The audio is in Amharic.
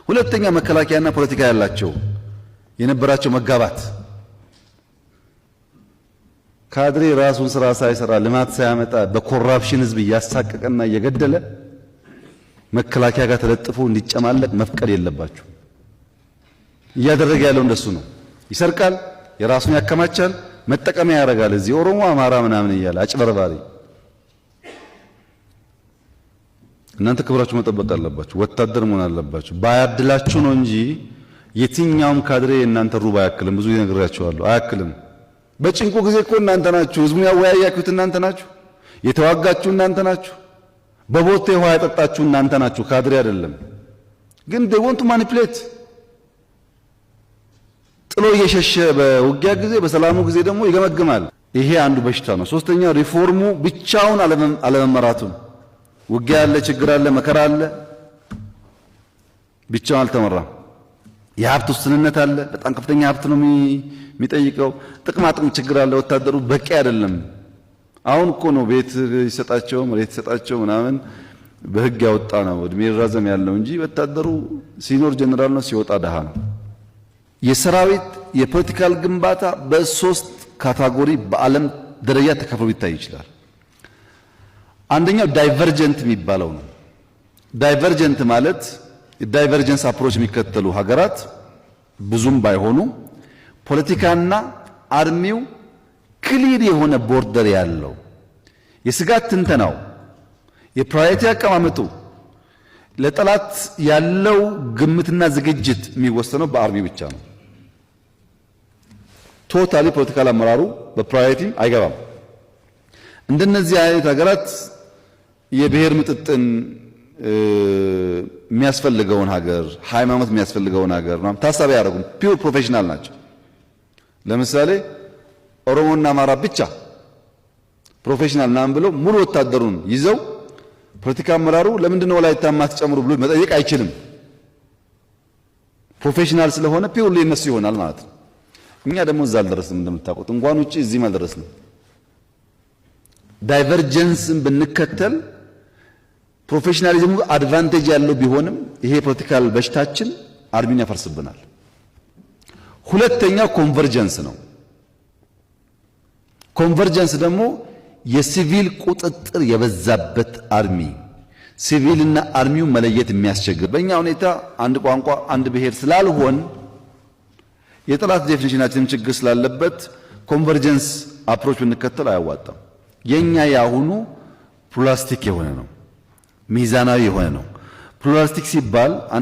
ሁለተኛ መከላከያና ፖለቲካ ያላቸው የነበራቸው መጋባት ካድሬ ራሱን ስራ ሳይሰራ ልማት ሳያመጣ በኮራፕሽን ህዝብ እያሳቀቀና እየገደለ መከላከያ ጋር ተለጥፎ እንዲጨማለቅ መፍቀድ የለባቸው። እያደረገ ያለው እንደሱ ነው። ይሰርቃል፣ የራሱን ያከማቻል፣ መጠቀሚያ ያደርጋል። እዚህ ኦሮሞ አማራ ምናምን እያለ አጭበርባሪ። እናንተ ክብራችሁ መጠበቅ አለባችሁ። ወታደር መሆን አለባችሁ። ባያድላችሁ ነው እንጂ የትኛውም ካድሬ እናንተ ሩብ አያክልም። ብዙ ይነግራችኋለሁ፣ አያክልም። በጭንቁ ጊዜ እኮ እናንተ ናችሁ። ህዝቡን ያወያያችሁት እናንተ ናችሁ። የተዋጋችሁ እናንተ ናችሁ። በቦቴ ውሃ ያጠጣችሁ እናንተ ናችሁ፣ ካድሬ አይደለም። ግን they want to manipulate ጥሎ እየሸሸ በውጊያ ጊዜ በሰላሙ ጊዜ ደግሞ ይገመግማል። ይሄ አንዱ በሽታ ነው። ሶስተኛ ሪፎርሙ ብቻውን አለመመራቱ። ውጊያ አለ፣ ችግር አለ፣ መከራ አለ፣ ብቻውን አልተመራም። የሀብት ውስንነት አለ፣ በጣም ከፍተኛ ሀብት ነው የሚጠይቀው። ጥቅም ችግር አለ። ወታደሩ በቂ አይደለም። አሁን እኮ ነው ቤት ይሰጣቸው መሬት ይሰጣቸው ምናምን በህግ ያወጣ ነው እድሜ ይራዘም ያለው እንጂ ወታደሩ ሲኖር ጀነራል ነው፣ ሲወጣ ደሃ ነው። የሰራዊት የፖለቲካል ግንባታ በሶስት ካታጎሪ በዓለም ደረጃ ተከፍሎ ሊታይ ይችላል። አንደኛው ዳይቨርጀንት የሚባለው ነው። ዳይቨርጀንት ማለት የዳይቨርጀንስ አፕሮች የሚከተሉ ሀገራት ብዙም ባይሆኑ ፖለቲካና አርሚው ክሊር የሆነ ቦርደር ያለው፣ የስጋት ትንተናው፣ የፕራዮሪቲ አቀማመጡ፣ ለጠላት ያለው ግምትና ዝግጅት የሚወሰነው በአርሚው ብቻ ነው። ቶታሊ ፖለቲካል አመራሩ በፕራዮሪቲ አይገባም። እንደነዚህ አይነት ሀገራት የብሔር ምጥጥን የሚያስፈልገውን ሀገር፣ ሃይማኖት የሚያስፈልገውን ሀገር ታሳቢ ያደርጉም። ፒውር ፕሮፌሽናል ናቸው። ለምሳሌ ኦሮሞና አማራ ብቻ ፕሮፌሽናል ናም ብለው ሙሉ ወታደሩን ይዘው ፖለቲካ አመራሩ ለምንድነው ወላይታ ማትጨምሩ ብሎ መጠየቅ አይችልም። ፕሮፌሽናል ስለሆነ ፒውርሊ እነሱ ይሆናል ማለት ነው። እኛ ደግሞ እዛ አልደረስንም። እንደምታውቁት እንኳን ውጪ እዚህም አልደረስንም። ዳይቨርጀንስን ብንከተል ፕሮፌሽናሊዝሙ አድቫንቴጅ ያለው ቢሆንም ይሄ ፖለቲካል በሽታችን አርሚን ያፈርስብናል። ሁለተኛው ኮንቨርጀንስ ነው። ኮንቨርጀንስ ደግሞ የሲቪል ቁጥጥር የበዛበት አርሚ፣ ሲቪልና አርሚው መለየት የሚያስቸግር። በእኛ ሁኔታ አንድ ቋንቋ አንድ ብሔር ስላልሆን የጠላት ዴፊኒሽናችንም ችግር ስላለበት ኮንቨርጀንስ አፕሮች ብንከተል አያዋጣም። የኛ ያሁኑ ፕላስቲክ የሆነ ነው፣ ሚዛናዊ የሆነ ነው። ፕላስቲክ ሲባል